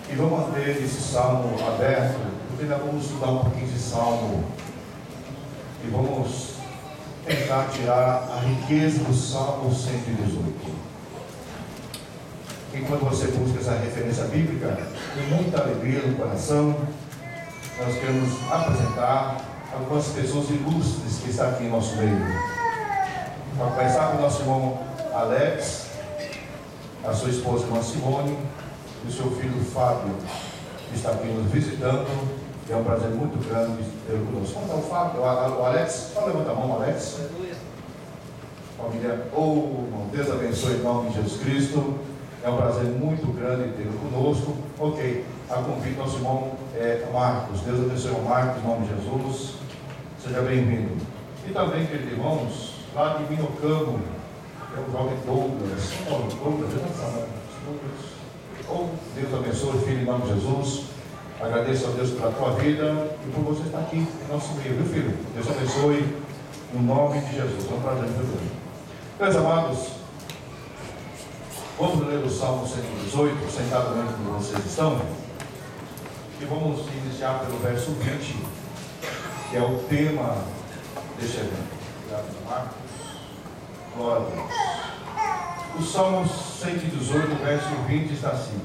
E vamos manter esse salmo aberto, porque ainda vamos estudar um pouquinho de salmo. E vamos tentar tirar a riqueza do Salmo 118. Enquanto você busca essa referência bíblica, com muita alegria no coração, nós queremos apresentar algumas pessoas ilustres que estão aqui em nosso meio. Para começar com o nosso irmão Alex, a sua esposa irmã Simone, e o seu filho Fábio, que está aqui nos visitando. É um prazer muito grande ter conosco. Como está o Fábio? O Alex? Só levanta a mão, Alex. Família, irmão, Deus abençoe em nome de Jesus Cristo. É um prazer muito grande tê-lo conosco. Ok, a convite do nosso irmão Marcos. Deus abençoe o Marcos em nome de Jesus. Seja bem-vindo. E também, queridos irmãos, lá de Minocamo, é o jovem Douglas. Deus abençoe, filho, em nome de Jesus. Agradeço a Deus pela tua vida e por você estar aqui em nosso meio, viu, filho? Deus abençoe, no nome de Jesus. É um prazer muito grande. Meus amados, vamos ler o Salmo 118, sentadamente como vocês estão, e vamos iniciar pelo verso 20, que é o tema deste evento. Obrigado, Marcos. Glória a Deus. O Salmo 118, verso 20 está assim: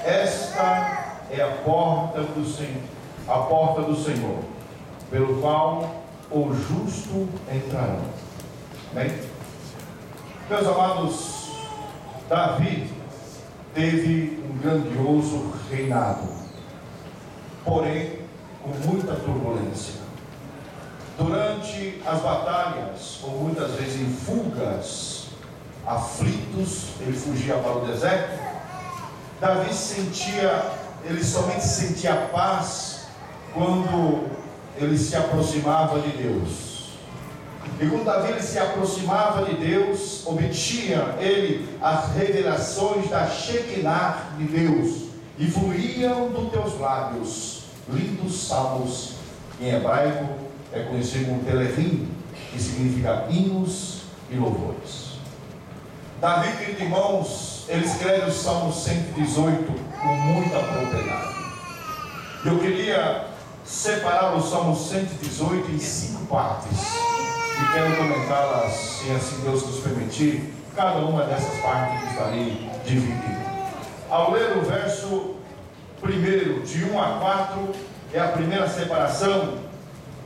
esta é a porta do Senhor, pelo qual o justo entrará. Bem, meus amados, Davi teve um grandioso reinado, porém com muita turbulência. Durante as batalhas, ou muitas vezes em fugas, aflitos, ele fugia para o deserto. Davi ele somente sentia paz quando ele se aproximava de Deus. E quando Davi ele se aproximava de Deus, obtinha ele as revelações da Shekinah de Deus, e fluíam dos teus lábios lindos salmos. Em hebraico é conhecido como Telehim, que significa hinos e louvores. Davi, queridos irmãos, ele escreve o Salmo 118 com muita propriedade. Eu queria separar o Salmo 118 em 5 partes, e quero comentá-las, se assim Deus nos permitir. Cada uma dessas partes estarei dividida. Ao ler o verso 1, de 1 a 4, é a primeira separação,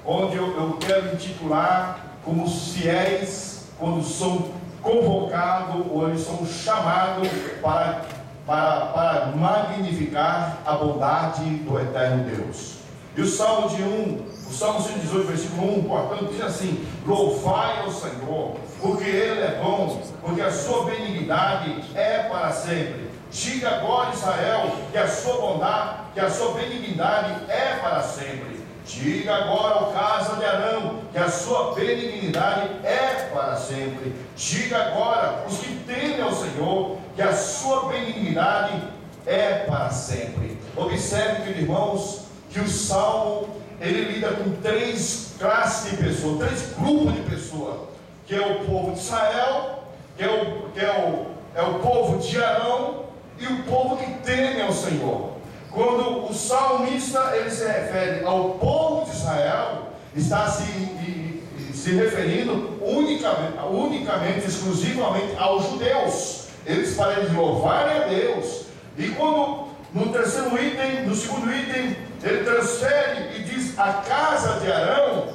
onde eu quero intitular como os fiéis, quando são convocados ou eles são chamados para magnificar a bondade do eterno Deus. E o Salmo 118, versículo 1, portanto, diz assim: louvai ao Senhor, porque Ele é bom, porque a sua benignidade é para sempre. Diga agora, Israel, que a sua bondade, que a sua benignidade é para sempre. Diga agora ao casa de Arão, que a sua benignidade é para sempre. Diga agora os que temem ao Senhor, que a sua benignidade é para sempre. Observe, queridos irmãos, que o Salmo, ele lida com 3 classes de pessoas, 3 grupos de pessoas, que é o povo de Israel, que é o povo de Arão, e o povo que teme ao Senhor. Quando o salmista ele se refere ao povo de Israel, está se referindo unicamente, exclusivamente aos judeus. Eles, para eles louvarem a Deus. E quando no segundo item, ele transfere e diz a casa de Arão,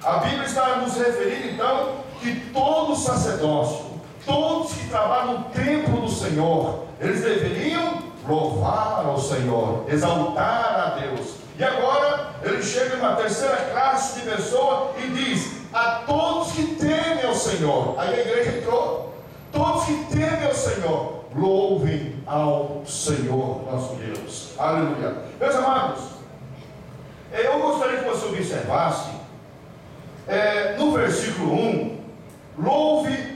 a Bíblia está nos referindo então que todo o sacerdócio, todos que trabalham no templo do Senhor, eles deveriam louvar ao Senhor, exaltar a Deus. E agora ele chega numa terceira classe de pessoa e diz: a todos que temem ao Senhor. Aí a igreja entrou. Todos que temem ao Senhor, louvem ao Senhor nosso Deus. Aleluia. Meus amados, eu gostaria que você observasse no versículo 1: louve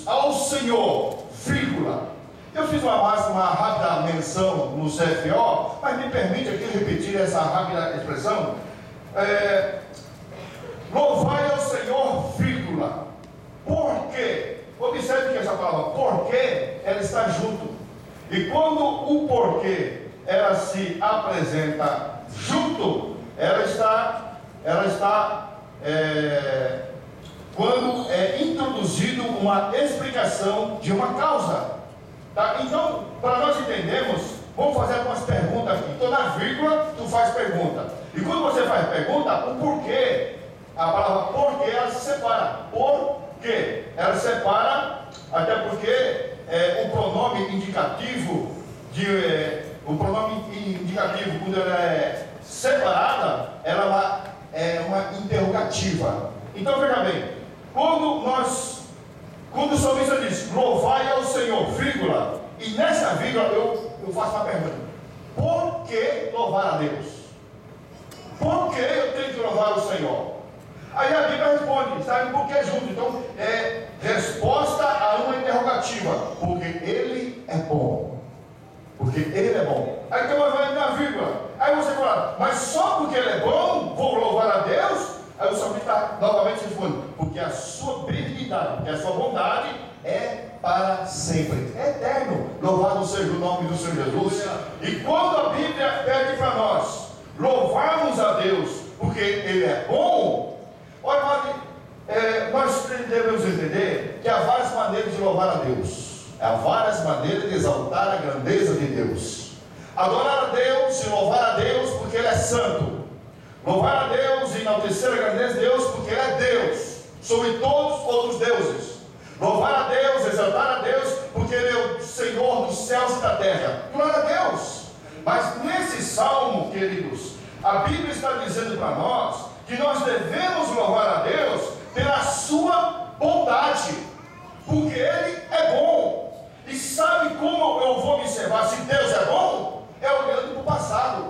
ao Senhor, vírgula. Eu fiz uma rápida menção no CFO, mas me permite aqui repetir essa rápida expressão. Louvai ao Senhor, vírgula. Por quê? Observe que essa palavra porquê, ela está junto. E quando o porquê ela se apresenta junto, ela está quando é introduzido uma explicação de uma causa. Tá? Então, para nós entendermos, vamos fazer algumas perguntas aqui. Toda vírgula, tu faz pergunta. E quando você faz pergunta, o porquê, a palavra porquê, ela se separa. Por quê? Ela se separa, até porque o pronome indicativo, quando ela é separada, ela é uma interrogativa. Então, veja bem, quando o salmista diz, louvai ao Senhor, vírgula, e nessa vírgula eu faço uma pergunta: por que louvar a Deus? Por que eu tenho que louvar o Senhor? Aí a Bíblia responde, sabe por que junto? Então, é resposta a uma interrogativa: porque Ele é bom. Porque Ele é bom. Aí então vai na vírgula. Aí você fala, mas só porque Ele é bom, vou louvar a Deus? Aí o salmista novamente responde, porque a sua benignidade, porque a sua bondade é para sempre, é eterno. Louvado seja o nome do Senhor Jesus. E quando a Bíblia pede para nós louvarmos a Deus porque Ele é bom, olha, nós devemos entender que há várias maneiras de louvar a Deus, há várias maneiras de exaltar a grandeza de Deus. Adorar a Deus e louvar a Deus porque Ele é santo. Louvar a Deus e enaltecer a grandeza de Deus porque Ele é Deus sobre todos os outros deuses. Louvar a Deus, exaltar a Deus porque Ele é o Senhor dos céus e da terra. Glória a Deus. Mas nesse salmo, queridos, a Bíblia está dizendo para nós que nós devemos louvar a Deus pela sua bondade, porque Ele é bom. E sabe como eu vou observar se Deus é bom? É olhando para o passado,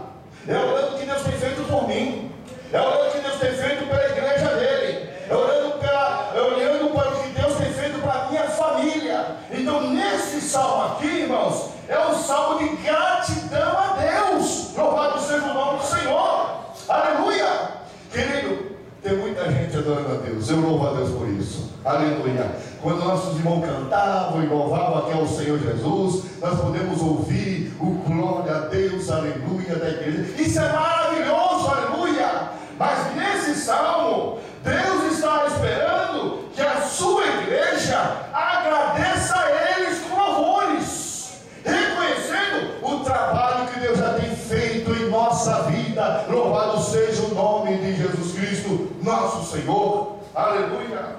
é olhando o que Deus tem feito por mim, é olhando o que Deus tem feito pela igreja dele, é olhando para o que Deus tem feito para a minha família. Então nesse salmo aqui, irmãos, é um salmo de gratidão a Deus. Louvado seja o nome do Senhor, aleluia. Querido, tem muita gente adorando a Deus, eu louvo a Deus por isso, aleluia. Quando nossos irmãos cantavam e louvavam aqui ao Senhor Jesus, nós podemos ouvir o glória a Deus, aleluia, da igreja. Isso é maravilhoso, aleluia. Mas nesse salmo, Deus está esperando que a sua igreja agradeça a eles com louvores, reconhecendo o trabalho que Deus já tem feito em nossa vida. Louvado seja o nome de Jesus Cristo, nosso Senhor, aleluia.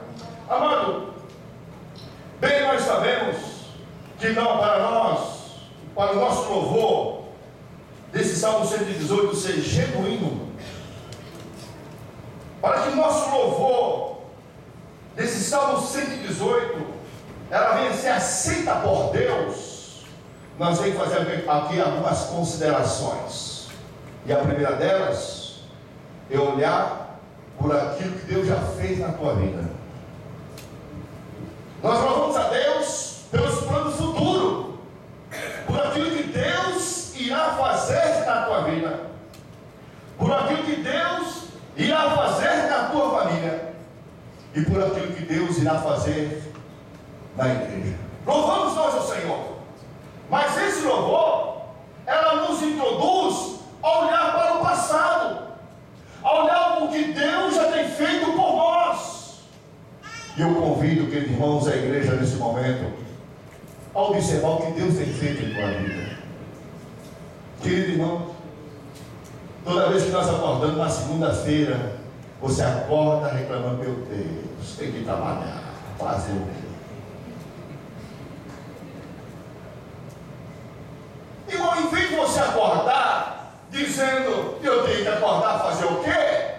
Amado, bem nós sabemos que não para nós, para o nosso louvor, desse Salmo 118 ser genuíno, para que o nosso louvor desse Salmo 118 ela venha ser aceita por Deus, nós vamos fazer aqui algumas considerações. E a primeira delas é olhar por aquilo que Deus já fez na tua vida. Nós louvamos a Deus pelos planos futuros, por aquilo que Deus irá fazer na tua vida, por aquilo que Deus irá fazer na tua família e por aquilo que Deus irá fazer na igreja. Louvamos nós ao Senhor, mas esse louvor, ela nos introduz a olhar para o passado, a olhar o que Deus já tem feito por nós. E eu convido, queridos irmãos, a igreja nesse momento a observar o que Deus tem feito em tua vida. Querido irmão, toda vez que nós acordamos na segunda-feira, você acorda reclamando: meu Deus, tem que trabalhar, fazer o quê? Irmão, em vez de você acordar dizendo: eu tenho que acordar, fazer o quê?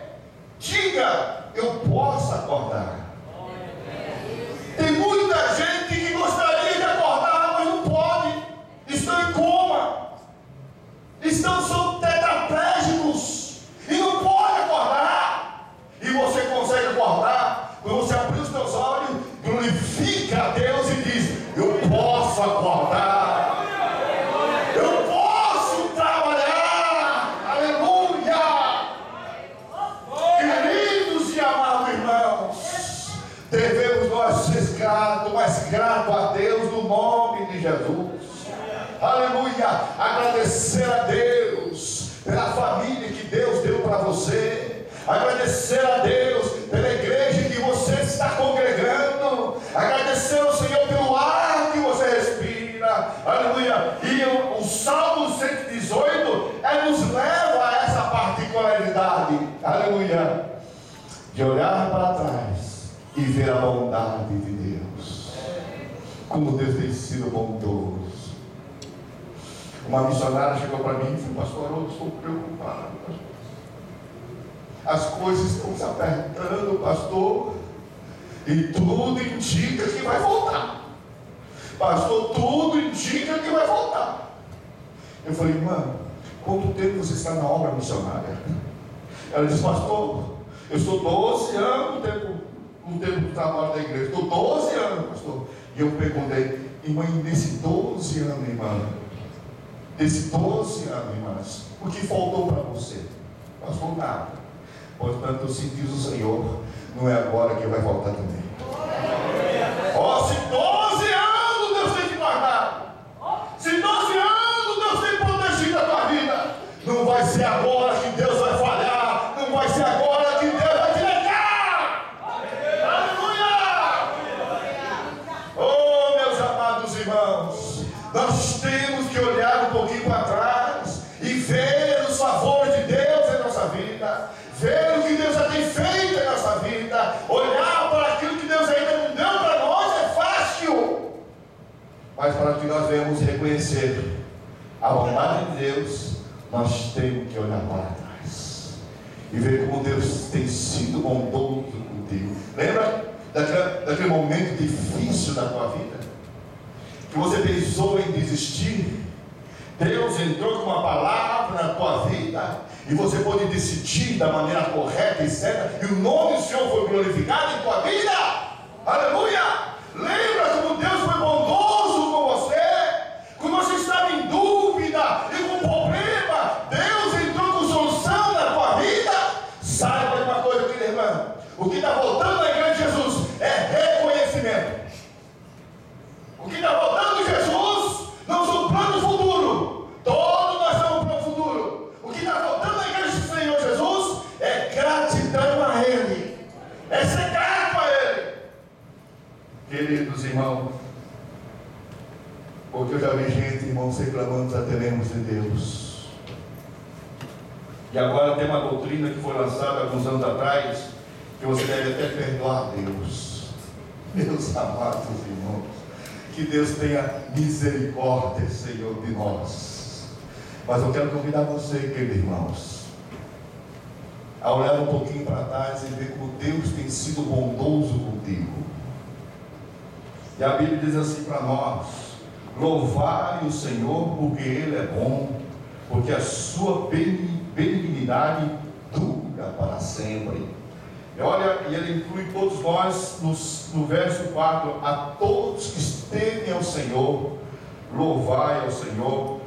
Diga: eu posso acordar. Tem muita gente que gostaria de acordar, mas não pode. Estão em coma, são tetraplégicos e não pode acordar. E você consegue acordar quando você abrir os teus olhos, glorifica a Deus e diz: eu posso acordar, eu posso trabalhar, aleluia. Queridos e amados irmãos, devemos nós ser gratos, mas grato a Deus no nome de Jesus, aleluia. Agradecer a Deus agradecer a Deus pela igreja que você está congregando, agradecer ao Senhor pelo ar que você respira, aleluia. E o Salmo 118 nos leva a essa particularidade, aleluia, de olhar para trás e ver a bondade de Deus, como Deus tem sido bondoso. Uma missionária chegou para mim e falou: pastor, eu estou preocupado, pastor. As coisas estão se apertando, pastor, e tudo indica que vai voltar. Pastor, tudo indica que vai voltar. Eu falei: irmã, quanto tempo você está na obra missionária? Ela disse: pastor, eu estou 12 anos no tempo do trabalho da igreja. Estou 12 anos, pastor. E eu perguntei: irmã, nesse 12 anos, irmã, desses 12 anos, irmãs, o que faltou para você? Pastor, nada. Portanto, se diz o Senhor, não é agora que vai voltar também. Ó, se 12 anos Deus tem te guardado, se 12 anos Deus tem protegido a tua vida, não vai ser agora que Deus vai falhar, não vai ser agora que Deus vai te negar. Aleluia! Oh, meus amados irmãos, nós temos que olhar um pouquinho para trás e ver os favores de Deus em nossa vida, ver o que Deus já tem feito em nossa vida, olhar para aquilo que Deus ainda não deu para nós é fácil, mas para que nós venhamos reconhecer a bondade de Deus, nós temos que olhar para trás e ver como Deus tem sido bondoso contigo. Lembra daquele momento difícil da tua vida, que você pensou em desistir? Deus entrou com uma palavra na tua vida e você pôde decidir da maneira correta e certa, e o nome do Senhor foi glorificado em tua vida. Aleluia! Lembra como Deus foi bondoso com você? Quando você estava em dúvida e com problema, Deus entrou com solução na tua vida. Saiba de uma coisa, querida irmã, o que está voltando na igreja de Jesus é reconhecimento. O que está voltando de Jesus não são planos futuros. Todos nós somos planos futuros. O que está voltando na igreja do Senhor Jesus é gratidão a Ele, é ser grato a Ele. Queridos irmãos, porque eu já vi gente, irmãos, reclamando da tememos de Deus. E agora tem uma doutrina que foi lançada alguns anos atrás, que você deve até perdoar a Deus. Meus amados irmãos, que Deus tenha misericórdia, Senhor, de nós. Mas eu quero convidar você, queridos irmãos, a olhar um pouquinho para trás e ver como Deus tem sido bondoso contigo. E a Bíblia diz assim para nós: louvai o Senhor, porque Ele é bom, porque a sua benignidade dura para sempre. E olha, e Ele inclui todos nós no verso 4: a todos que temem ao Senhor, louvai ao Senhor,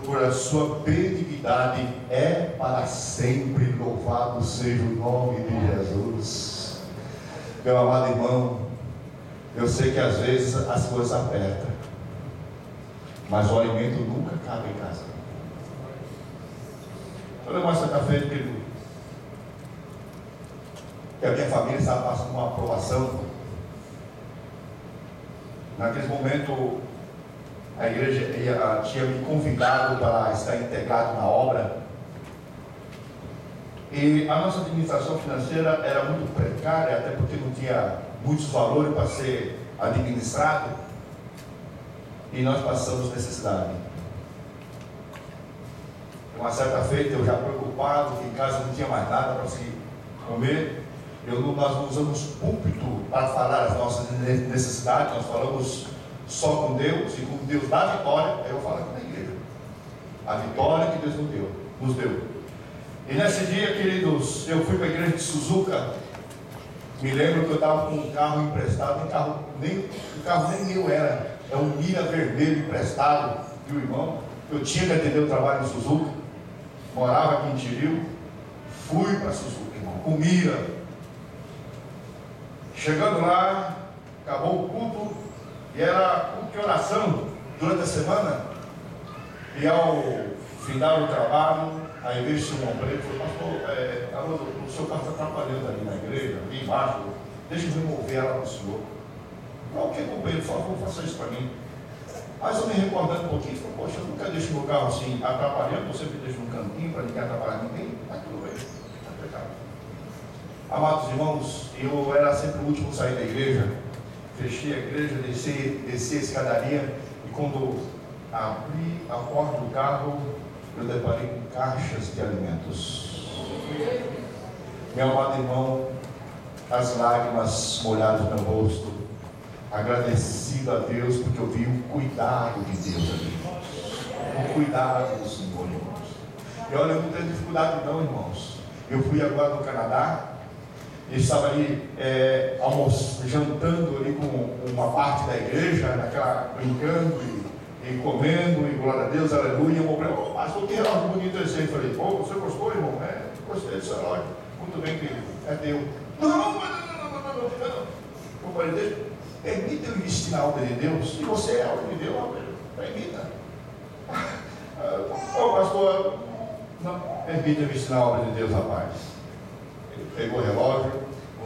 por a sua benignidade é para sempre. Louvado seja o nome de Jesus. Meu amado irmão, eu sei que às vezes as coisas apertam, mas o alimento nunca cabe em casa. Olha uma certa-feira, querido, que a minha família estava passando uma aprovação. Naquele momento, a igreja tinha me convidado para estar integrado na obra. E a nossa administração financeira era muito precária, até porque não tinha muitos valores para ser administrado. E nós passamos necessidade. Uma certa feita, eu já preocupado, que em casa não tinha mais nada para se comer. Nós não usamos púlpito para falar as nossas necessidades, nós falamos só com Deus, e com Deus dá vitória. Aí eu falo aqui na igreja, a vitória que Deus nos deu. E nesse dia, queridos, eu fui para a igreja de Suzuka. Me lembro que eu estava com um carro emprestado, o carro nem meu era, é um Mira vermelho emprestado de um irmão. Eu tinha que atender o trabalho em Suzuka, morava aqui em Tiril, fui para Suzuka, irmão, com Mira. Chegando lá, acabou o culto, e era culto de oração durante a semana. E ao findaram o trabalho, aí veio o senhor Alfredo e falou: pastor, o seu carro está atrapalhando ali na igreja, ali embaixo, deixa eu remover ela para o senhor. Não, que companheiro, por favor, faça isso para mim. Mas eu me recordando um pouquinho, falei: poxa, eu nunca deixo meu carro assim atrapalhando, eu sempre deixo um cantinho para ninguém atrapalhar ninguém. Mas tudo bem, está pecado. Amados irmãos, eu era sempre o último a sair da igreja. Fechei a igreja, desci a escadaria, e quando abri a porta do carro, eu deparei com caixas de alimentos. Meu amado irmão, as lágrimas molharam meu rosto, agradecido a Deus, porque eu vi o cuidado de Deus ali, irmãos. O cuidado do Senhor, irmãos. E olha, eu não tenho dificuldade não, irmãos. Eu fui agora no Canadá, e estava ali jantando ali com uma parte da igreja, brincando e comendo, e glória a Deus, aleluia. Eu falei: oh, pastor, que relógio bonito esse aí. Falei: oh, você gostou, irmão? Gostei desse relógio. Muito bem, querido, é teu. Não. Eu falei: permita eu investir na obra de Deus. E você é a obra de Deus, permita. Ô pastor, não, permita eu investir na obra de Deus, rapaz. Ele pegou o relógio,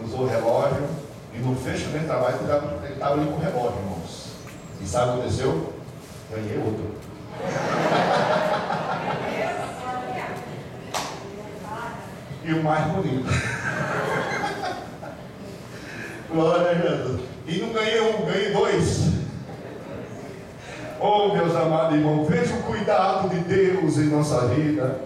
usou o relógio, e no fechamento do trabalho ele estava ali com o relógio, irmãos. E sabe o que aconteceu? Ganhei outro. E o mais bonito. Glória a Jesus. E não ganhei um, ganhei dois. Oh, meus amados irmãos, veja o cuidado de Deus em nossa vida.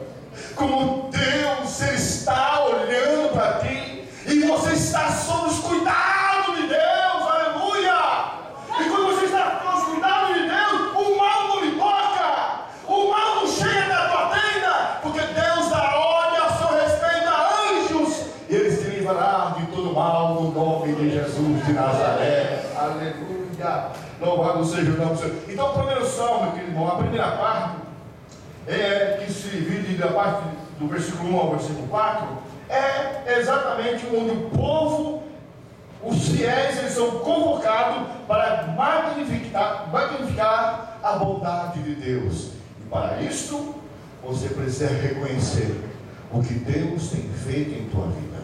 Como Deus, Ele está olhando para ti, e você está sob os cuidados de Deus, aleluia! E quando você está sob os cuidados de Deus, o mal não lhe toca, o mal não chega na tua tenda, porque Deus dá ordem a seu respeito a anjos, e eles te livrarão de todo mal, no nome de Jesus de Nazaré, aleluia! Louvado seja o nome do Senhor. Então, o primeiro salmo, meu querido irmão, a primeira parte, que se divide da parte do versículo 1 ao versículo 4, é exatamente onde o povo, os fiéis, eles são convocados para magnificar a bondade de Deus. E para isto, você precisa reconhecer o que Deus tem feito em tua vida,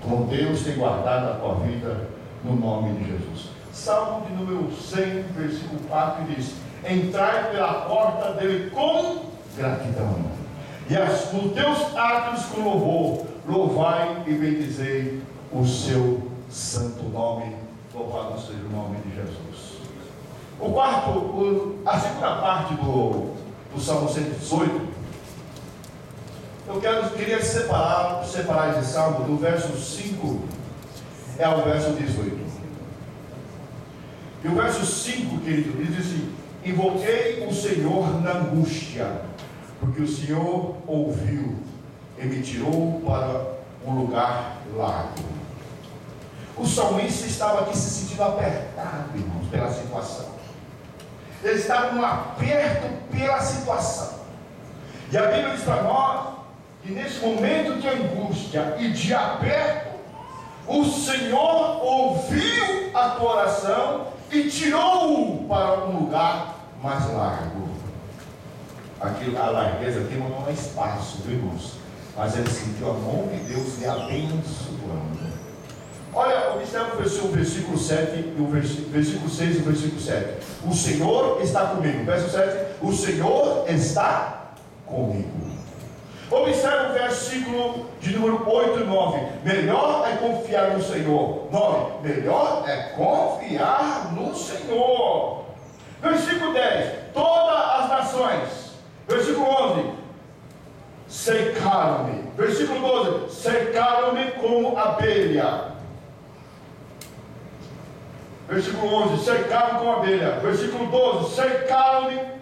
como Deus tem guardado a tua vida, no nome de Jesus. Salmo de número 100, versículo 4 diz: entrai pela porta dele com gratidão, e os teus atos com louvor, louvai e bendizei o seu santo nome. Louvado seja o nome de Jesus. A segunda parte do Salmo 118, eu queria separar esse salmo do verso 5 ao verso 18. E o verso 5, querido, diz assim: invoquei o Senhor na angústia, porque o Senhor ouviu e me tirou para um lugar largo. O salmista estava aqui se sentindo apertado, irmãos, pela situação. Ele estava num aperto pela situação. E a Bíblia diz para nós que nesse momento de angústia e de aperto, o Senhor ouviu a tua oração e tirou-o para um lugar mais largo. Aqui, a largueza aqui não é espaço, viu, irmãos? Mas ele sentiu a mão de Deus lhe abençoando. Olha, observa o versículo 7, o versículo 6 e o versículo 7. O Senhor está comigo. Verso 7, o Senhor está comigo. Observe o versículo de número 8 e 9. Melhor é confiar no Senhor. 9. Melhor é confiar no Senhor. Versículo 10. Todas as nações. Versículo 11. Cercaram-me. Versículo 12. Cercaram-me como abelha. Versículo 11. Cercaram como abelha. Versículo 12. Cercaram-me.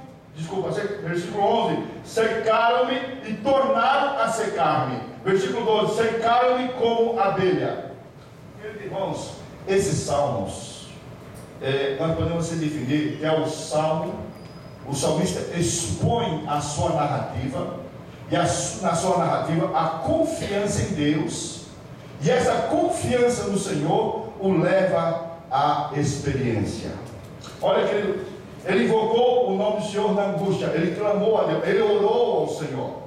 Versículo 11, cercaram-me e tornaram a secar-me. Versículo 12, cercaram-me como abelha. Meus irmãos, esses salmos, nós podemos se definir que é o salmista expõe a sua narrativa, e na sua narrativa a confiança em Deus, e essa confiança no Senhor o leva à experiência. Olha, querido, Ele invocou o nome do Senhor na angústia, ele clamou a Deus, ele orou ao Senhor.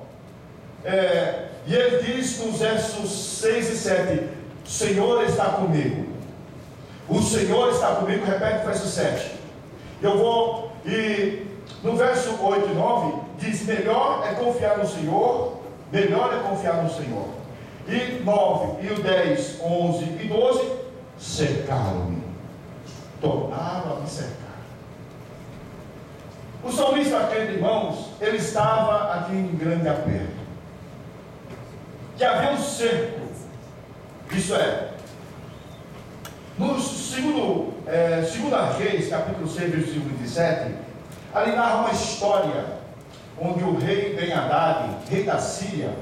E ele diz nos versos 6 e 7: o Senhor está comigo. O Senhor está comigo, repete o verso 7. E no verso 8 e 9, diz: melhor é confiar no Senhor, melhor é confiar no Senhor. E 9, e o 10, 11 e 12, cercaram-me, tornaram a me cercar. O salmista, aquele, irmãos, ele estava aqui em grande aperto, que havia um cerco. Isso é, no segunda Reis, capítulo 6, versículo 27, ali narra uma história onde o rei Ben-Hadad, rei da Síria,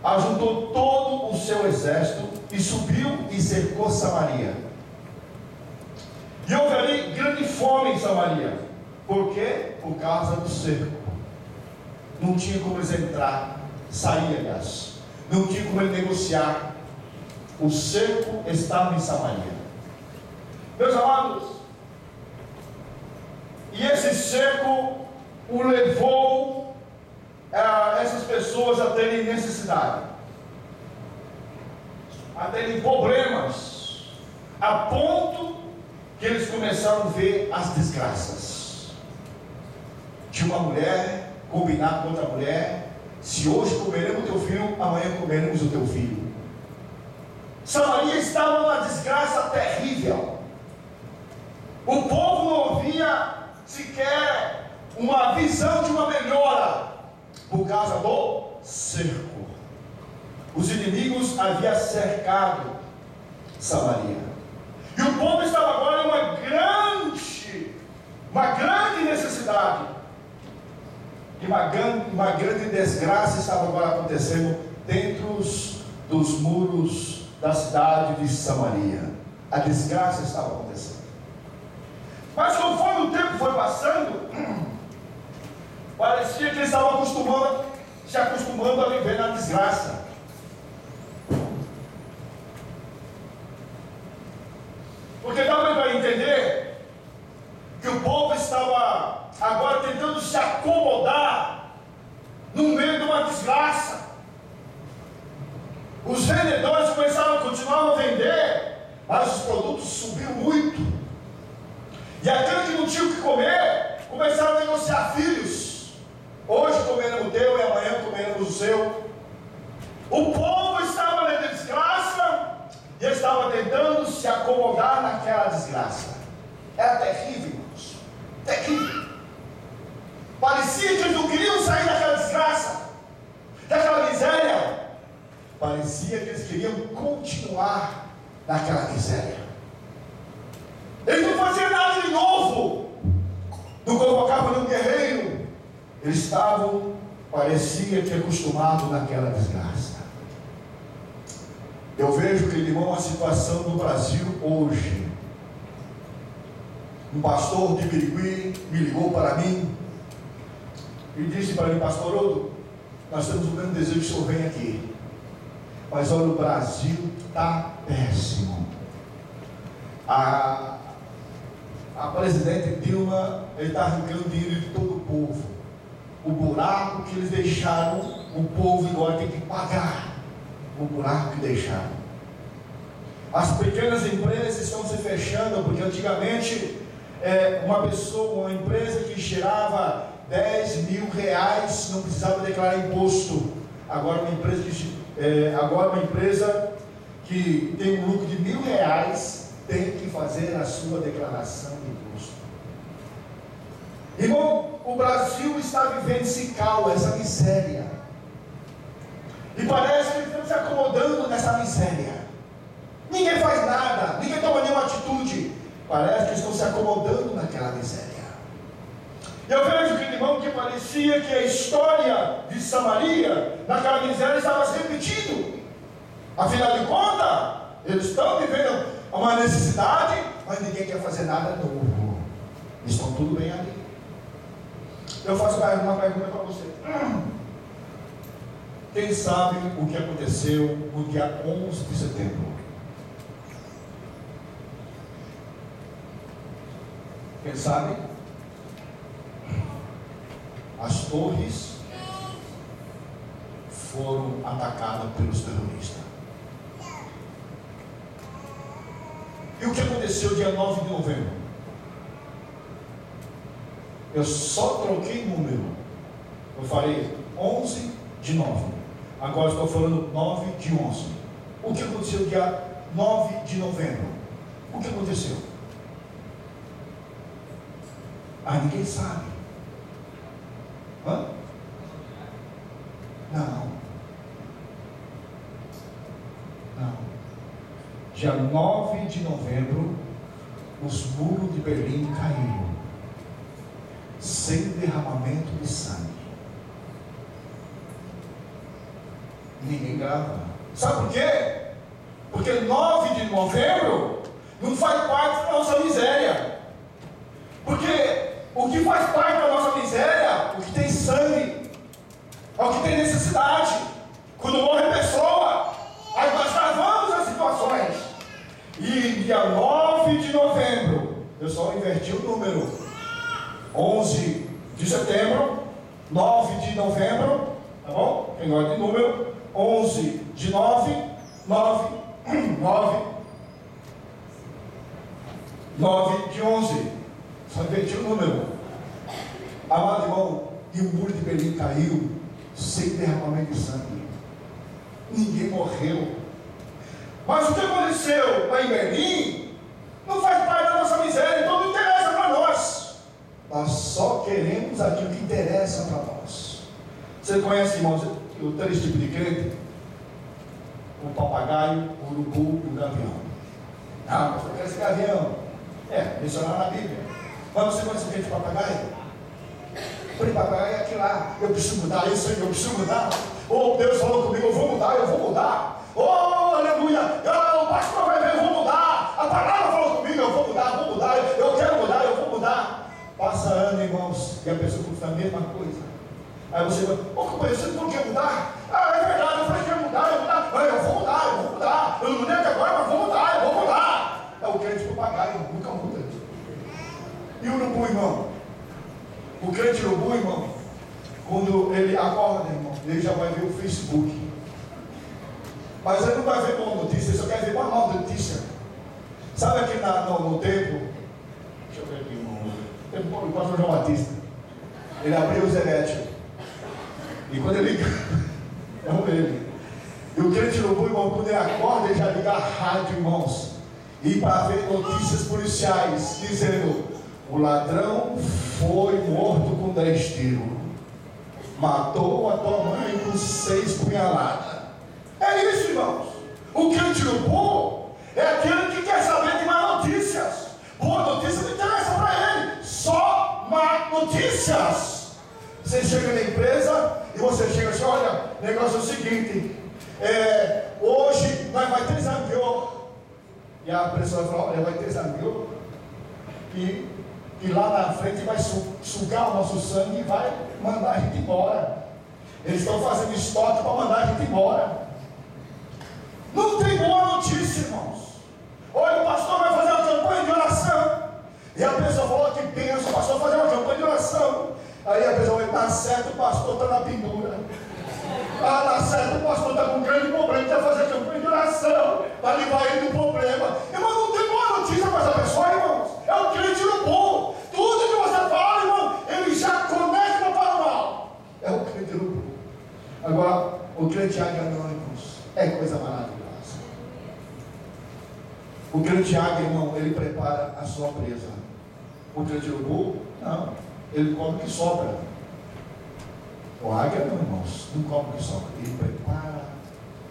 ajuntou todo o seu exército e subiu e cercou Samaria. E houve ali grande fome em Samaria. Por quê? Por causa do cerco. Não tinha como eles entrar, sair, aliás. Não tinha como ele negociar. O cerco estava em Samaria. Meus amados, e esse cerco o levou essas pessoas a terem necessidade, a terem problemas, a ponto que eles começaram a ver as desgraças. De uma mulher combinar com outra mulher: se hoje comeremos o teu filho, amanhã comeremos o teu filho. Samaria estava numa desgraça terrível. O povo não via sequer uma visão de uma melhora, por causa do cerco. Os inimigos haviam cercado Samaria, e o povo estava agora em uma grande necessidade. E uma grande desgraça estava agora acontecendo dentro dos muros da cidade de Samaria. A desgraça estava acontecendo. Mas conforme o tempo foi passando, parecia que eles estavam se acostumando a viver na desgraça. Porque dava para entender que o povo estava agora tentando se acomodar no meio de uma desgraça. Os vendedores continuavam a vender, mas os produtos subiram muito. E aquele que não tinha o que comer, começaram a negociar filhos. Hoje comeremos o teu e amanhã comeremos o seu. O povo estava na desgraça e estava tentando se acomodar naquela desgraça. Era terrível, irmãos. Terrível. Parecia que eles não queriam sair daquela desgraça, daquela miséria. Parecia que eles queriam continuar naquela miséria. Eles não faziam nada de novo, não convocavam nenhum guerreiro. Eles estavam, parecia que acostumados naquela desgraça. Eu vejo, querido irmão, a situação no Brasil hoje. Um pastor de Birigui me ligou para mim e disse para mim: pastor Odo, nós temos o mesmo desejo que o senhor venha aqui, mas olha, o Brasil está péssimo. A presidente Dilma está arrancando dinheiro de todo o povo. O buraco que eles deixaram, o povo agora tem que pagar o buraco que deixaram. As pequenas empresas estão se fechando, porque antigamente uma empresa que gerava 10 mil reais não precisava declarar imposto. Agora uma empresa que tem um lucro de R$1.000 tem que fazer a sua declaração de imposto. Irmão, o Brasil está vivendo esse caos, essa miséria. E parece que estamos se acomodando nessa miséria. Ninguém faz nada, ninguém toma nenhuma atitude. Parece que estão se acomodando naquela miséria. Eu vejo, querido irmão, que parecia que a história de Samaria, naquela miséria, estava se repetindo. Afinal de contas, eles estão vivendo uma necessidade, mas ninguém quer fazer nada novo. Estão tudo bem ali. Eu faço uma pergunta para você. Quem sabe o que aconteceu no dia 11 de setembro? Quem sabe? torres foram atacadas pelos terroristas. E o que aconteceu dia 9 de novembro? Eu só troquei número. Eu falei 11 de 9. Agora estou falando 9 de 11. O que aconteceu dia 9 de novembro? O que aconteceu? Ninguém sabe. Hã? Não. Dia 9 de novembro, os muros de Berlim caíram, sem derramamento de sangue. Ninguém grava. Sabe por quê? Porque 9 de novembro não faz parte da nossa miséria. Porque o que faz parte da nossa miséria, o que tem sangue, é o que tem necessidade. Quando morre a pessoa, aí nós travamos as situações. E dia 9 de novembro, eu só inverti o número. 11 de setembro, 9 de novembro, tá bom? Quem gosta de número, 11 de 9 de 11. Só inverti o número. Amado irmão, e o muro de Berlim caiu sem derramamento de sangue. Ninguém morreu. Mas o que aconteceu lá em Berlim não faz parte da nossa miséria, então não interessa para nós. Nós só queremos aquilo que interessa para nós. Você conhece, irmãos, os 3 tipos de crente? O papagaio, o urubu e o gavião. Mas eu quero esse gavião. Mencionar na Bíblia. Mas você conhece o crente papagaio? O papagaio é aquilo lá. Eu preciso mudar isso aí, eu preciso mudar. Deus falou comigo, eu vou mudar. Aleluia! O pastor vai ver, eu vou mudar. A palavra falou comigo, eu vou mudar. Eu quero mudar, eu vou mudar. Passa ano, irmãos, e a pessoa custa a mesma coisa. Aí você vai, companheiro, você não quer mudar? É verdade, eu falei que ia mudar. Eu vou mudar. Eu não mudei até agora, mas vou mudar. É o crente papagaio, nunca muda. E o urubu, irmão? O crente urubu, irmão, quando ele acorda, irmão, ele já vai ver o Facebook. Mas ele não vai ver boa notícia, ele só quer ver uma má notícia. Sabe aqui no templo? Deixa eu ver aqui, irmão. O pastor João Batista. Ele abriu os elétricos. E quando ele liga, é ele. E o crente urubu, irmão, quando ele acorda, ele já liga a rádio, irmãos. E para ver notícias policiais, dizendo: o ladrão foi morto com 10 tiros. Matou a tua mãe com 6 punhaladas. É isso, irmãos. O crente urubu é aquele que quer saber de má notícias. Boa notícia não interessa para ele. Só má notícias. Você chega na empresa e você chega assim: olha, o negócio é o seguinte, hoje nós vai ter exame. E a pessoa vai falar: olha, vai ter exame. E lá na frente vai sugar o nosso sangue e vai mandar a gente embora. Eles estão fazendo estoque para mandar a gente embora. Não tem boa notícia, irmãos. Olha, o pastor vai fazer uma campanha de oração. E a pessoa falou: que benção, o pastor vai fazer uma campanha de oração. Aí a pessoa vai: tá certo, o pastor está na pendura. Tá certo, o pastor está com um grande problema, quer fazer campanha de oração para livrar ele do problema. Irmão, não tem boa notícia para essa pessoa, irmãos. É o crente urubu. Tudo que você fala, irmão, ele já conecta para o mal. É o crente urubu. Agora, o crente águia não, irmãos, é coisa maravilhosa. O crente águia, irmão, ele prepara a sua presa. O crente urubu, não, ele come o que sobra. O águia não, irmãos, não come o que sobra. Ele prepara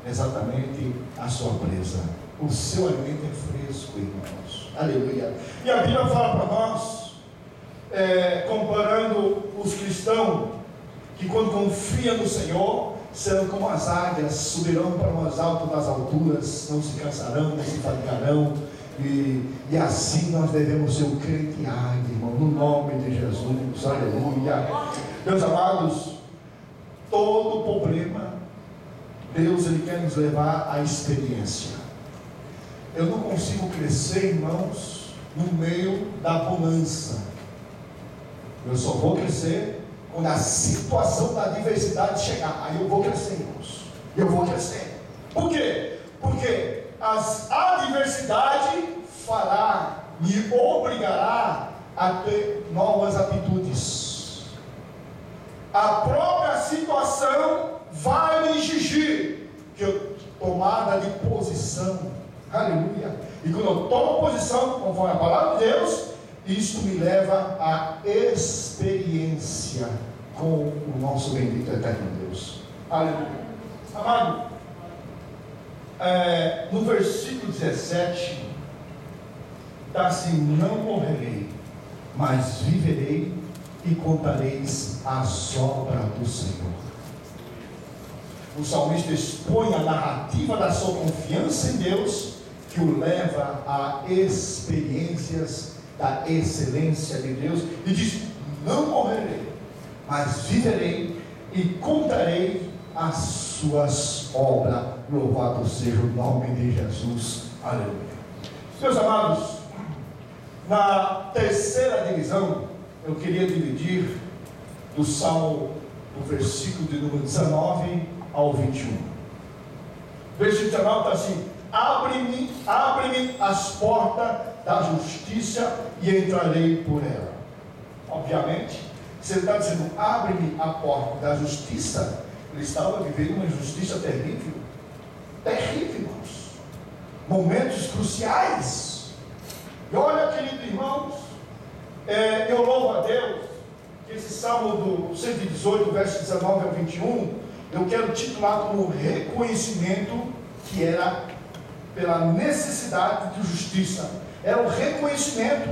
exatamente a sua presa. O seu alimento é fresco, irmãos. Aleluia. E a Bíblia fala para nós, comparando os cristãos, que quando confiam no Senhor, serão como as águias, subirão para o mais alto das alturas, não se cansarão, não se fatigarão. E assim nós devemos ser o crente águia, irmão, no nome de Jesus. Aleluia. Meus amados, todo problema, Deus ele quer nos levar à experiência. Eu não consigo crescer, irmãos, no meio da bonança. Eu só vou crescer quando a situação da adversidade chegar, aí eu vou crescer, irmãos. Eu vou crescer. Por quê? Porque a adversidade me obrigará a ter novas atitudes. A própria situação vai me exigir que eu tomada de posição. Aleluia. E quando eu tomo posição conforme a palavra de Deus, isto me leva à experiência com o nosso bendito eterno Deus. Aleluia. Amado, no versículo 17 está assim: não morrerei, mas viverei e contareis as obras do Senhor. O salmista expõe a narrativa da sua confiança em Deus, que o leva a experiências da excelência de Deus, e diz: não morrerei, mas viverei e contarei as suas obras. Louvado seja o nome de Jesus. Aleluia. Meus amados, na terceira divisão, eu queria dividir do Salmo, do versículo de número 19 ao 21. Versículo 19 está assim: abre-me as portas da justiça e entrarei por ela. Obviamente, se ele está dizendo abre-me a porta da justiça, ele estava vivendo uma justiça terrível. Terrível, irmãos. Momentos cruciais. E olha, queridos irmãos, eu louvo a Deus que esse Salmo do 118, verso 19 ao 21, eu quero titular como reconhecimento, que era pela necessidade de justiça. Era o reconhecimento.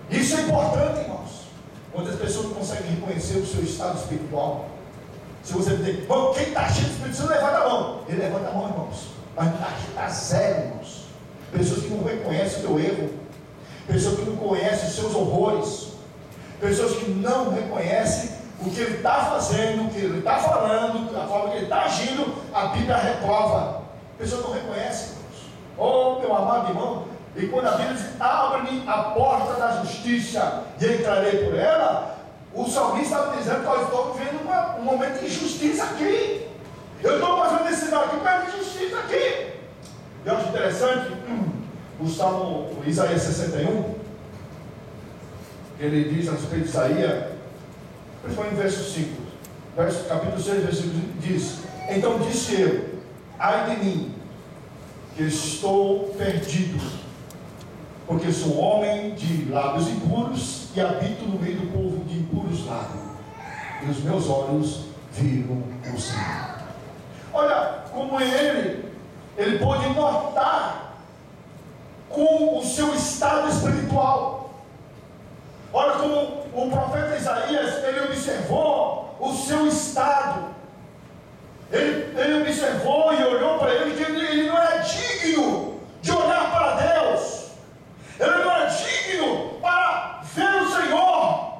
Isso é importante, irmãos. Quantas pessoas não conseguem reconhecer o seu estado espiritual? Se você dizer, quem está cheio do Espírito Santo, levanta a mão. Ele levanta a mão, irmãos. Mas está zero, irmãos. Pessoas que não reconhecem o teu erro. Pessoas que não conhecem os seus horrores. Pessoas que não reconhecem o que ele está fazendo, o que ele está falando, a forma que ele está agindo. A Bíblia reprova. Pessoas não reconhecem, irmãos. Oh, meu amado irmão. E quando a Bíblia diz, abre-me a porta da justiça e entrarei por ela, o salmista estava dizendo que eu estou vivendo um momento de injustiça aqui. Eu estou fazendo decisão aqui, mas de justiça aqui. Eu acho interessante o Salmo, o Isaías 61, ele diz a respeito de Isaías, principalmente no verso 5, capítulo 6, versículo 5, diz: então disse eu, ai de mim, que estou perdido, porque sou homem de lábios impuros e habito no meio do povo de impuros lábios, e os meus olhos viram o Senhor. Olha como ele pôde notar com o seu estado espiritual. Olha como o profeta Isaías, ele observou o seu estado. Ele observou e olhou para ele que ele não era digno de olhar para Deus. Ele não era digno para ver o Senhor.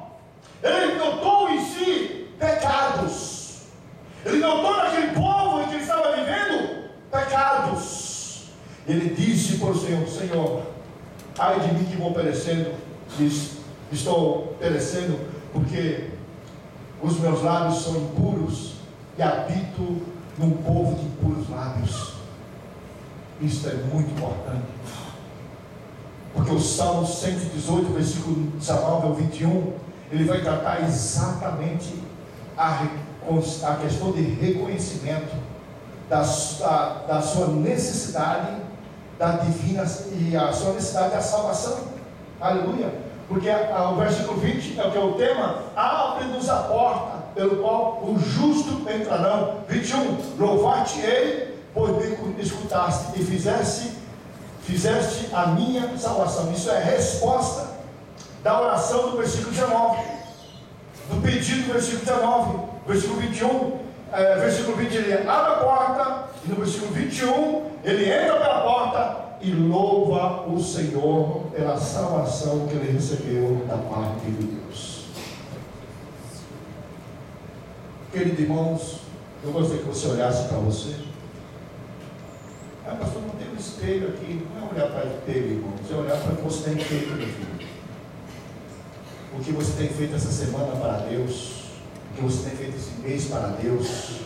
Ele notou em si pecados. Ele notou naquele povo em que ele estava vivendo pecados. Ele disse para o Senhor: Senhor, ai de mim que vou perecendo. Estou perecendo porque os meus lábios são impuros e habito num povo de impuros lábios. Isso é muito importante. Porque o Salmo 118, versículo 19 ao 21, ele vai tratar exatamente a questão de reconhecimento da sua necessidade da divina e a sua necessidade da salvação. Aleluia. Porque o versículo 20 é o que é o tema: abre-nos a porta pelo qual o justo entrarão. 21, louvar-te-ei, pois me escutaste e fizeste a minha salvação. Isso é a resposta da oração do versículo 19, do pedido do versículo 19. Versículo 21, versículo 20 ele abre a porta, e no versículo 21 ele entra pela porta e louva o Senhor pela salvação que ele recebeu da parte de Deus. Queridos irmãos, eu gostaria que você olhasse para você. Pastor, não tem um espelho aqui. Não é olhar para o espelho, irmãos, é olhar para o que você tem feito, meu filho. O que você tem feito essa semana para Deus. que você tem feito esse mês para Deus,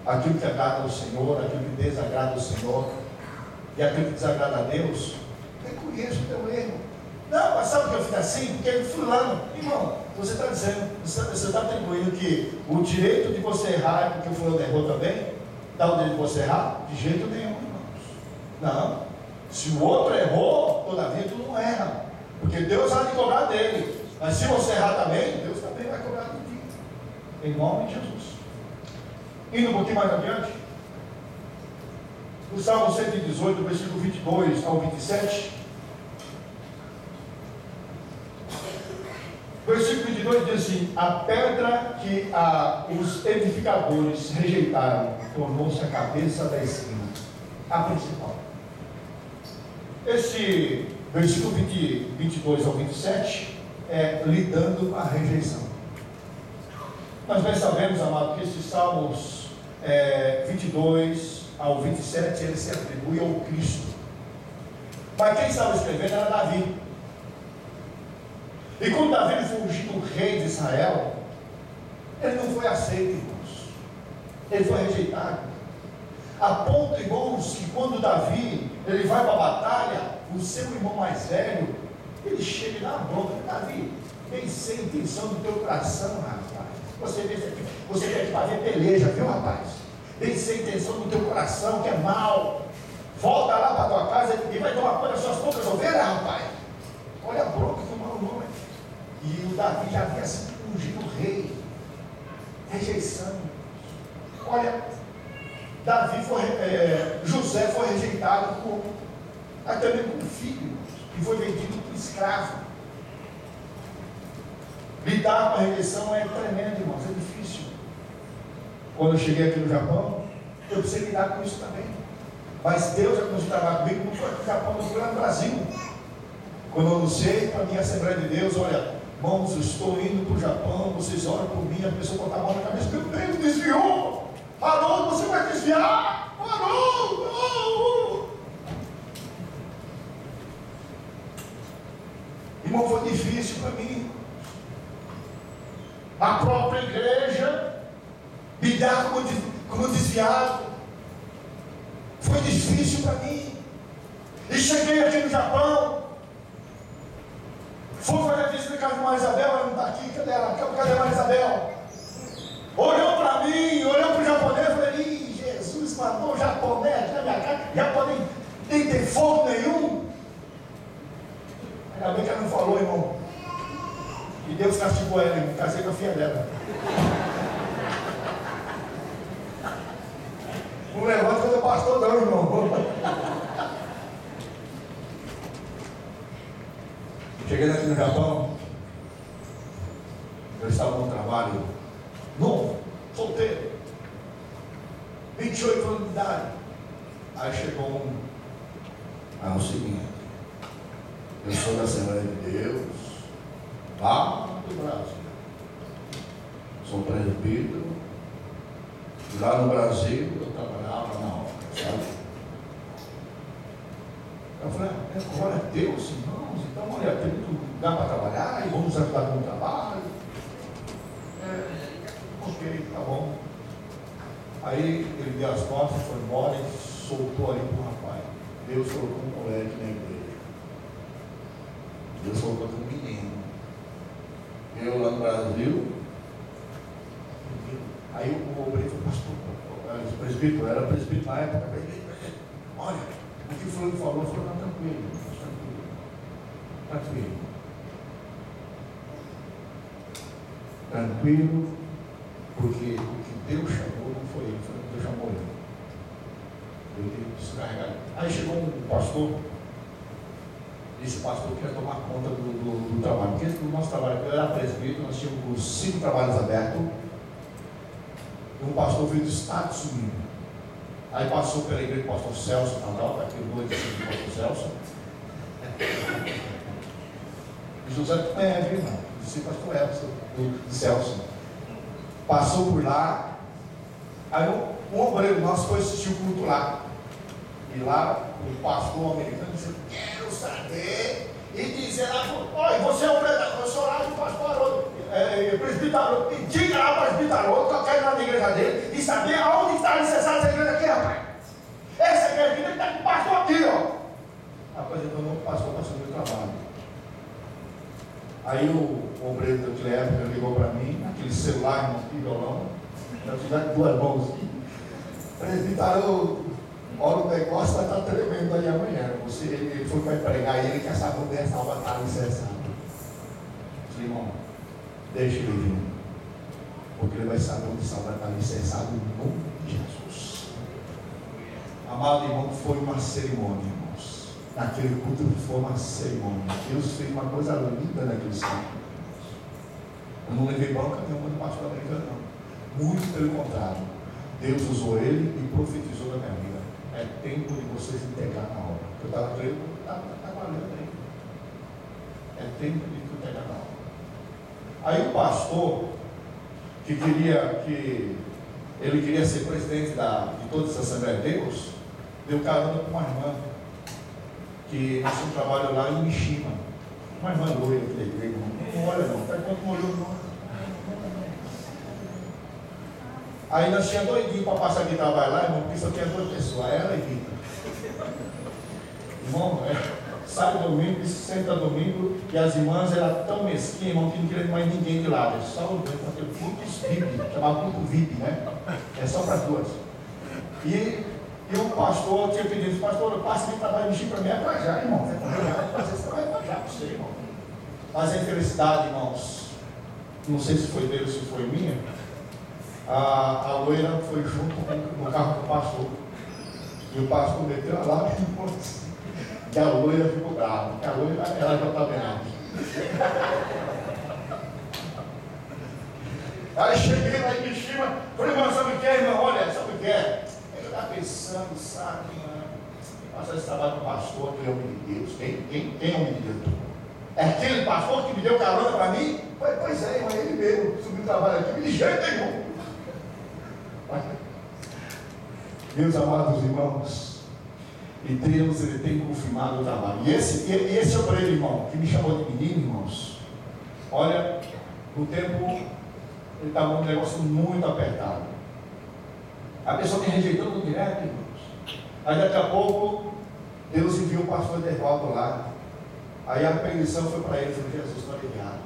aquilo que agrada ao Senhor, aquilo que desagrada ao Senhor, e aquilo que desagrada a Deus, reconheça o teu erro. Não, mas sabe o que eu fiz assim? Porque ele fulano. Irmão, você está dizendo, você está atribuindo que o direito de você errar é porque o fulano errou também? Dá o direito de você errar? De jeito nenhum, irmãos. Não. Se o outro errou, todavia tu não erra. Porque Deus vai te cobrar dele. Mas se você errar também, Deus também vai cobrar de ti. Em nome de Jesus. Indo um pouquinho mais adiante. No Salmo 118, versículo 22 ao 27. Versículo 22 diz assim: a pedra que os edificadores rejeitaram tornou-se a cabeça da esquina, a principal. Esse versículo 22 ao 27 é lidando com a rejeição. Nós bem sabemos, amado, que esses salmos 22 ao 27 ele se atribui ao Cristo. Mas quem estava escrevendo era Davi. E quando Davi foi ungido rei de Israel, ele não foi aceito, irmãos. Ele foi rejeitado. A ponto, irmãos, que quando Davi ele vai para a batalha, o seu irmão mais velho, ele chega e dá uma bronca. Davi, bem sem a intenção do teu coração, rapaz. Você quer que para ver peleja, viu, rapaz? Bem sem a intenção do teu coração, que é mal. Volta lá para a tua casa e vai tomar conta das suas poucas ovelhas, rapaz. Olha a bronca que o mau nome. E o Davi já havia sido ungido rei. Rejeição. Olha, José foi rejeitado até mesmo como filho, e foi vendido como escravo. Lidar com a rejeição é tremendo, irmãos, é difícil. Quando eu cheguei aqui no Japão, eu precisei lidar com isso também. Mas Deus já começou a trabalhar comigo, não foi no Japão, não foi lá no Brasil. Quando eu anunciei para a minha Assembleia de Deus, olha, irmãos, eu estou indo para o Japão, vocês oram por mim, a pessoa botar a mão na cabeça, meu Deus, desviou! Haroldo, você vai desviar! Haroldo! Irmão, foi difícil para mim. A própria igreja lidar como desviado foi difícil para mim. E cheguei aqui no Japão, fui fazer a visita com a irmã Isabel, ela não está aqui, cadê ela? Cadê a irmã Isabel? Olhou para mim, olhou para o japonês, falei, ih, Jesus mandou o japonês na minha casa, japonês nem tem fogo nenhum. Ainda bem que ela não falou, irmão. E Deus castigou ela, irmão. Casei com a filha dela. Não levanta quando eu pastor não, irmão. Cheguei aqui no Japão, eu estava num trabalho novo, solteiro, 28 anos de idade. Aí chegou o seguinte: eu sou da Assembleia de Deus, lá do Brasil, sou presbítero, e lá no Brasil eu trabalhava na obra, sabe? Eu falei, glória a Deus, irmãos, então olha, tem muito lugar para trabalhar e vamos ajudar com o trabalho. Ok, tá bom. Aí ele deu as costas, foi embora e soltou ali para o rapaz. Deus colocou um moleque na igreja. Deus colocou um menino. Eu lá no Brasil. Aí o obreiro foi pastor, presbítero, era presbítero na época. Olha, o que o fulano falou, não, tranquilo, tranquilo, porque o que Deus chamou não foi ele, foi o que Deus chamou ele. Eu tive que descarregar. Aí chegou um pastor, esse pastor queria tomar conta do trabalho, porque no nosso trabalho, eu era presbítero, nós tínhamos os 5 trabalhos abertos, e um pastor veio dos Estados Unidos. Aí passou pela igreja do pastor Celso, Natal, aqui o doido do pastor Celso. E José também viu, irmão? Disse pastor Elcio, do Celso. Passou por lá. Aí um obreiro nosso foi assistir o culto lá. E lá o pastor americano disse, quero saber. E dizer lá, olha, você é o pregador, eu sou lá do pastor Haroldo. presbítero, diga lá para o presbítero que eu quero ir lá na igreja dele e saber aonde está alicerçada essa igreja aqui, rapaz. Essa igreja aqui está com o pastor aqui, ó. Rapaz, então não passou para subir o trabalho. Aí o obreiro daquela época ligou para mim, aquele celular, irmão, que violão, já tiver duas mãos aqui. Presbítero, olha, o negócio vai estar tremendo aí amanhã. Ele foi para pregar e ele quer saber onde essa alma está alicerçada. Irmão, deixa ele vir, porque ele vai saber onde essa alma está alicerçada no nome de Jesus. Amado irmão, foi uma cerimônia, irmãos. Naquele culto foi uma cerimônia. Deus fez uma coisa linda naquele sábado. Eu não levei bronca nenhuma do pastor americano, não. Muito pelo contrário. Deus usou ele e profetizou na minha vida. É tempo de vocês integrar na obra. Eu estava crendo, está valendo aí. É tempo de integrar na obra. Aí o pastor, que ele queria ser presidente de todas as Assembleias de Deus, deu carona com uma irmã, que nós temos trabalho lá em Mishima. Uma irmã loira que da igreja, não olha não, faz quanto não olhou não. Aí nós tínhamos doidinho para passar aqui trabalho lá, irmão, porque só tinha duas pessoas, ela e Rita. Irmão, sai domingo, senta domingo, e as irmãs eram tão mesquinhas, irmão, que não queriam mais ninguém de lado. É só o culto VIP, chamava culto VIP, né? É só para as duas. E o pastor tinha pedido, pastor, passa aqui trabalho de para mim, é para já, irmão. Fazer esse trabalho para já, para você, irmão. Mas a infelicidade, irmãos, não sei se foi dele ou se foi minha, a loira foi junto no carro com o pastor. E o pastor meteu a lábia e a loira ficou brava, porque a loira ela já está bem. Aí cheguei lá em cima, falei, irmão, sabe o que é, irmão? Olha, sabe o que é? Ele está pensando, sabe, irmão, passar esse trabalho com o pastor, que é homem de Deus. Quem é homem de Deus? É aquele pastor que me deu carona para mim? Pois é, irmão, ele mesmo subiu o trabalho aqui, me jeito, irmão. Meus amados irmãos, e Deus, ele tem confirmado o trabalho. E esse obreiro, irmão, que me chamou de menino, irmãos, olha, no tempo ele estava num negócio muito apertado. A pessoa me rejeitando direto, irmãos. Aí daqui a pouco Deus enviou o pastor Edevaldo lá. Aí a permissão foi para ele, falou, Jesus, estou ligado.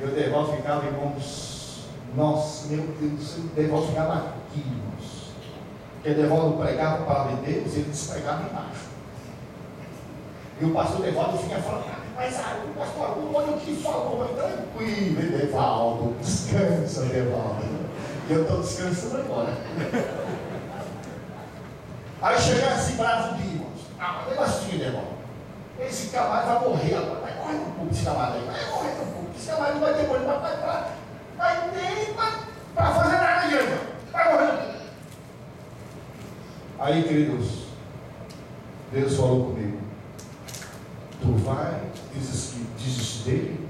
E o Edevaldo ficava, irmãos, nossa, meu Deus do céu, o Edevaldo ficava aqui, irmãos. Porque o Edevaldo pregava a palavra de Deus e ele despregava embaixo. E o pastor Edevaldo vinha falando, mas o pastor Arthur, olha o que falou, mas tranquilo, Edevaldo, descansa, Edevaldo. E eu estou descansando agora. Aí cheguei assim, bravo de irmãos. Negocinho, Edevaldo. Esse camarada vai morrer agora. Vai correr um pouco esse camarada aí. Vai morrer um pouco. Esse camarada não vai ter morrer, vai nem para fazer nada de irmão. Vai morrer um pouco. Aí, queridos, Deus falou comigo. Tu vai desistir dele?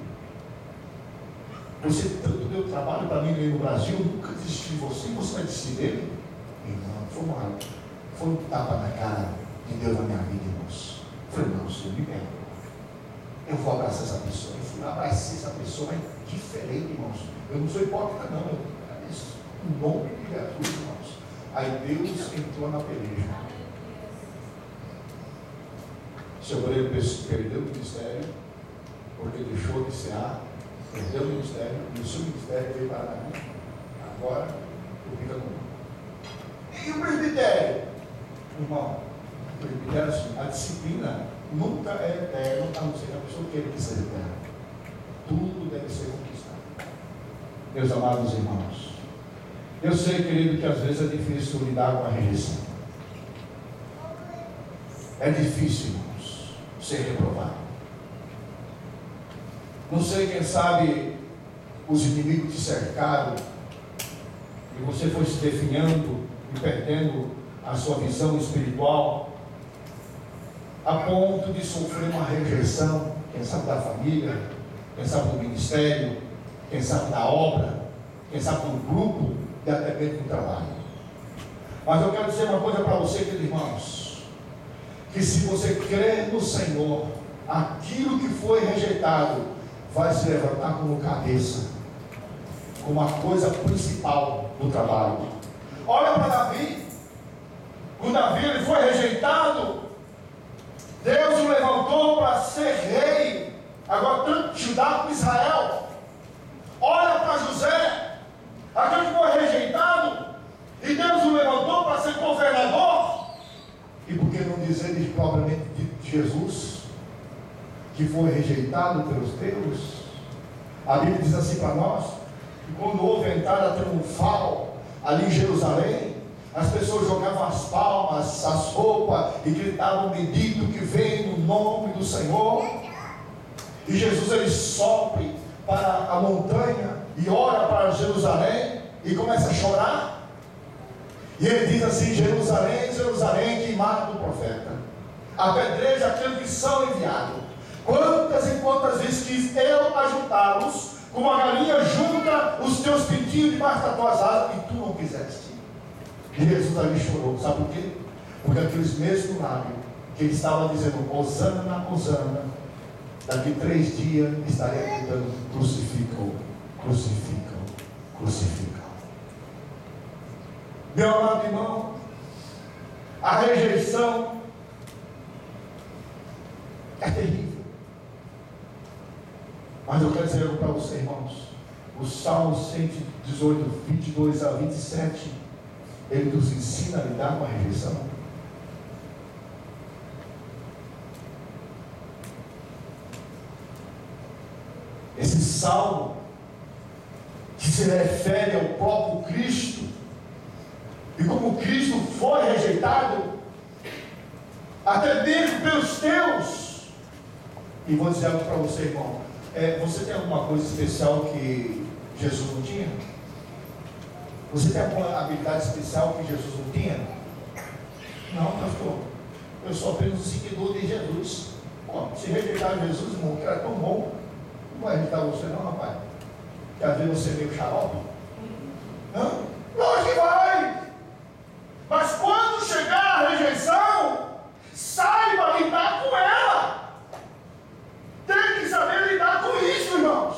Você tanto deu trabalho para mim no Brasil, eu nunca desisti de você, você vai desistir dele? Irmão, foi um tapa na cara de Deus na minha vida, irmãos. Eu falei, não, Senhor, me perdoa. Eu vou abraçar essa pessoa. Eu fui abraçar essa pessoa, mas diferente, irmãos. Eu não sou hipócrita, não. Eu agradeço. Em nome de Jesus, irmãos. Aí Deus entrou na peleja. Seu obreiro perdeu o ministério, porque deixou de cear, perdeu o ministério, e o seu ministério veio para mim. Agora, eu fico com. E o presbitério? Irmão, o presbitério, assim, a disciplina nunca é eterna, a não ser que a pessoa queira que seja eterna. Tudo deve ser conquistado. Meus amados irmãos, eu sei, querido, que às vezes é difícil lidar com a rejeição. É difícil, irmãos, ser reprovado. Não sei, quem sabe os inimigos te cercaram e você foi se definhando e perdendo a sua visão espiritual a ponto de sofrer uma rejeição, quem sabe da família, quem sabe do ministério, quem sabe da obra, quem sabe do grupo e até mesmo do trabalho. Mas eu quero dizer uma coisa para você, queridos irmãos, que se você crer no Senhor, aquilo que foi rejeitado vai se levantar como cabeça, como a coisa principal do trabalho. Olha para Davi. O Davi, ele foi rejeitado. Deus o levantou para ser rei. Agora tanto Judá como Israel. Olha para José, aquele que foi rejeitado, e Deus o levantou para ser governador. E por que não dizer propriamente de Jesus, que foi rejeitado pelos teus? A Bíblia diz assim para nós, que quando houve a entrada triunfal ali em Jerusalém, as pessoas jogavam as palmas, as roupas, e gritavam: bendito que vem no nome do Senhor. E Jesus, ele sobe para a montanha e olha para Jerusalém e começa a chorar. E ele diz assim: Jerusalém, Jerusalém, que mata o profeta, apedreja aqueles que são enviados. Quantas e quantas vezes quis eu ajuntá-los, como a galinha junta os teus pintinhos debaixo das tuas asas, e tu não quiseste. E Jesus ali chorou. Sabe por quê? Porque aqueles mesmos lábios que ele estava dizendo: Hosana, Hosana, daqui 3 dias estarei gritando: crucificam, crucificam, crucificam. Meu amado irmão, a rejeição é terrível. Mas eu quero dizer algo para você, irmãos. O Salmo 118, 22 a 27, ele nos ensina a lidar com a rejeição. Esse salmo, que se refere ao próprio Cristo, e como Cristo foi rejeitado, até mesmo pelos teus. E vou dizer algo para você, irmão. Você tem alguma coisa especial que Jesus não tinha? Você tem alguma habilidade especial que Jesus não tinha? Não, pastor. Eu sou apenas um seguidor de Jesus. Bom, se rejeitar Jesus, irmão, que era tão bom, não vai rejeitar você não, rapaz. Que às vezes você é meio xarope. Não? Lógico que vai. Mas quando chegar a rejeição, saiba lidar com ela. Tem que saber lidar com isso, irmãos.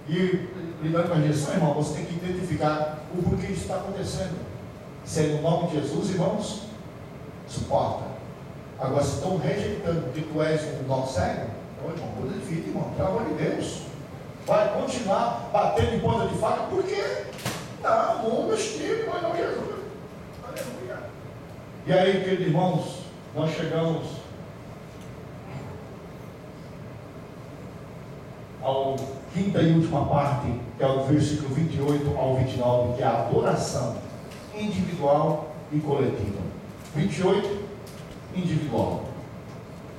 E lidando com a rejeição, irmão, você tem que identificar o porquê isso está acontecendo. Se é no nome de Jesus, irmãos, suporta. Agora, se estão rejeitando que tu és um nó cego, então, irmão, coisa difícil, irmão, pelo amor de Deus. Vai continuar batendo em ponta de faca, por quê? Não, muda o estilo, mas não Jesus. Aleluia. E aí, queridos irmãos, nós chegamos ao quinta e última parte, que é o versículo 28 ao 29, que é a adoração individual e coletiva. 28, individual,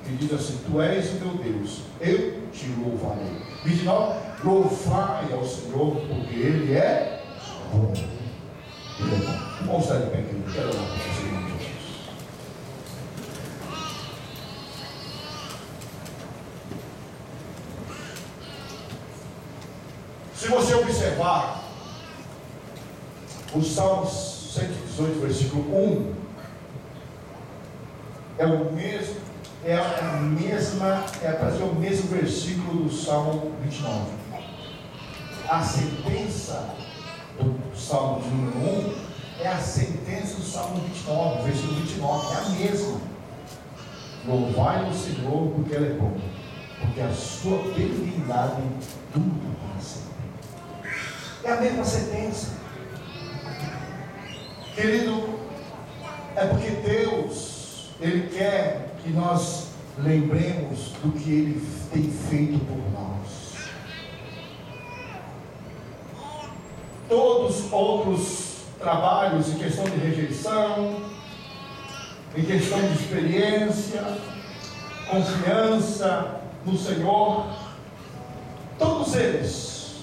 que diz assim: tu és o meu Deus, eu te louvarei. 29, louvai ao Senhor, porque Ele é bom. Ele é bom. Vamos estar de pé, querido. Quero orar para você, irmão Jesus. Se você observar o Salmos 118, versículo 1, é quase o mesmo versículo do Salmo 29. A sentença do Salmo de número 1 é a sentença do Salmo 29, versículo 29, é a mesma. Louvai o Senhor porque Ele é bom, porque a sua benignidade dura para sempre. É a mesma sentença. Querido, é porque Deus, Ele quer que nós lembremos do que Ele tem feito por nós. Todos os outros trabalhos em questão de rejeição, em questão de experiência, confiança no Senhor, todos eles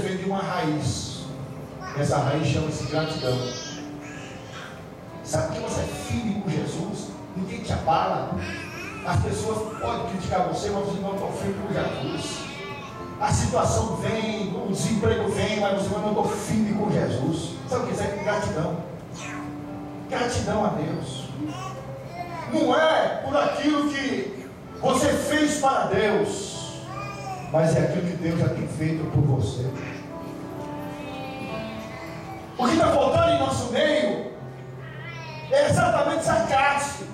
vêm de uma raiz. Essa raiz chama-se gratidão. Sabe que você é firme com Jesus? Ninguém te abala. As pessoas podem criticar você, mas você não está firme com Jesus. A situação vem, o desemprego vem, mas você não está firme com Jesus. Sabe o que é gratidão? Gratidão a Deus. Não é por aquilo que Você fez para Deus, mas é aquilo que Deus já tem feito por você. O que está faltando em nosso meio é exatamente essa classe.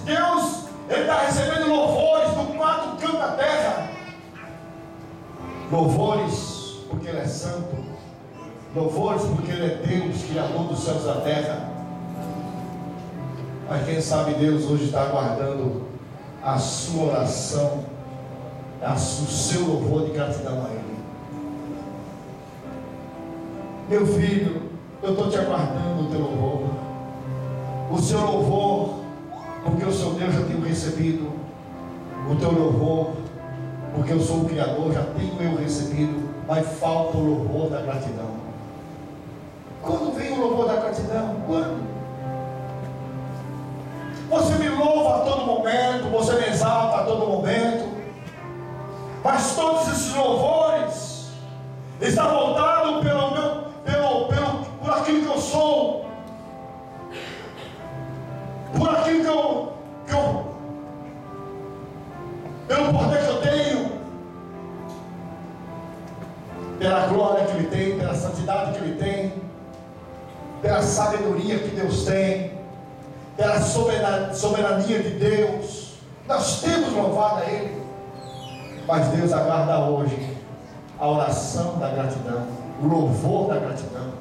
Deus, Ele está recebendo louvores do quatro cantos da terra. Louvores porque Ele é santo. Louvores porque Ele é Deus, Criador dos céus e da terra. Mas quem sabe Deus hoje está aguardando a sua oração, o seu louvor de gratidão a Ele. Meu filho, eu estou te aguardando o teu louvor. O seu louvor, porque o seu Deus já tenho recebido. O teu louvor, porque eu sou o Criador, já tenho eu recebido. Mas falta o louvor da gratidão. Quando vem o louvor da gratidão? Quando? Você me louva a todo momento, você me exalta a todo momento, mas todos esses louvores estão voltados por aquilo que eu sou, por aquilo pelo poder que eu tenho, pela glória que Ele tem, pela santidade que Ele tem, pela sabedoria que Deus tem, pela soberania de Deus. Nós temos louvado a Ele, mas Deus aguarda hoje a oração da gratidão, o louvor da gratidão.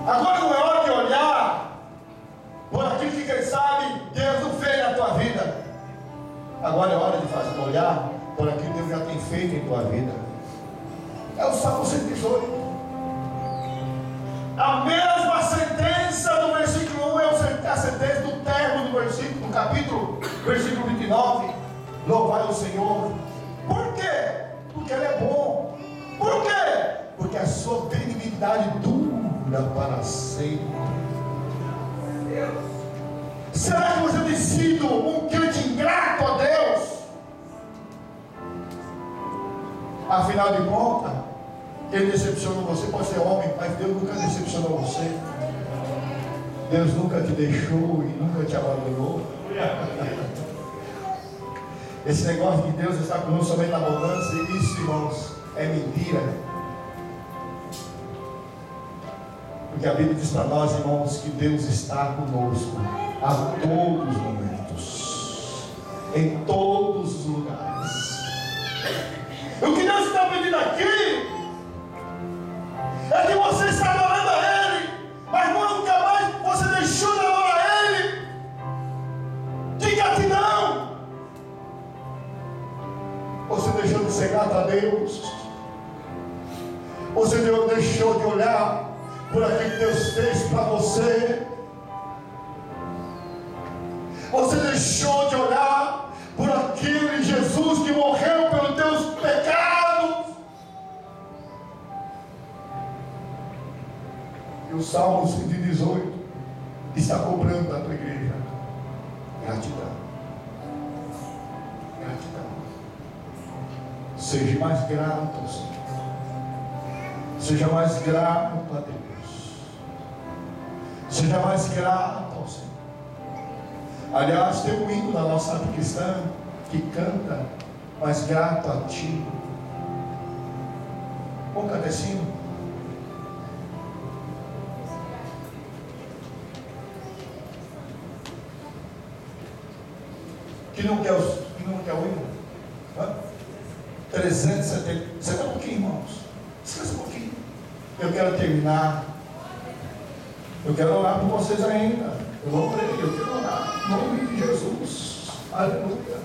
Agora não é hora de olhar por aquilo que quem sabe Deus não fez na tua vida. Agora é hora de olhar por aquilo que Deus já tem feito em tua vida. É o Salmo 118. A mesma sentença do versículo 1 é a sentença do término do versículo, do capítulo, versículo 29. Louvai o Senhor. Por quê? Porque Ele é bom. Por quê? Porque a sua benignidade dura para sempre. Será que você tem sido um crente ingrato a Deus? Afinal de contas, Ele decepcionou você, pode ser homem, mas Deus nunca decepcionou você. Deus nunca te deixou e nunca te abandonou. Esse negócio de Deus está conosco somente na abundância, isso, irmãos, é mentira. Porque a Bíblia diz para nós, irmãos, que Deus está conosco a todos os momentos, em todos os lugares. O que Deus está pedindo aqui é que você está adorando a Ele, mas nunca mais você deixou de adorar a Ele. De gratidão. Você deixou de ser grato a Deus. Você deixou de olhar por aquilo que Deus fez para você. Você deixou de olhar por aquele Jesus que morreu pelos teus pecados. E o Salmo 118 está cobrando da tua igreja gratidão. Gratidão. Seja mais grato ao Senhor. Seja mais grato a Deus. Seja mais grato ao Senhor. Aliás, tem um hino da nossa arte cristã que canta, mais grato a Ti. Vamos cantar esse hino? Que não quer o hino? 370. Senta um pouquinho, irmãos. Descansa um pouquinho. Eu quero terminar. Eu quero orar por vocês ainda. Eu quero orar em nome de Jesus. Aleluia.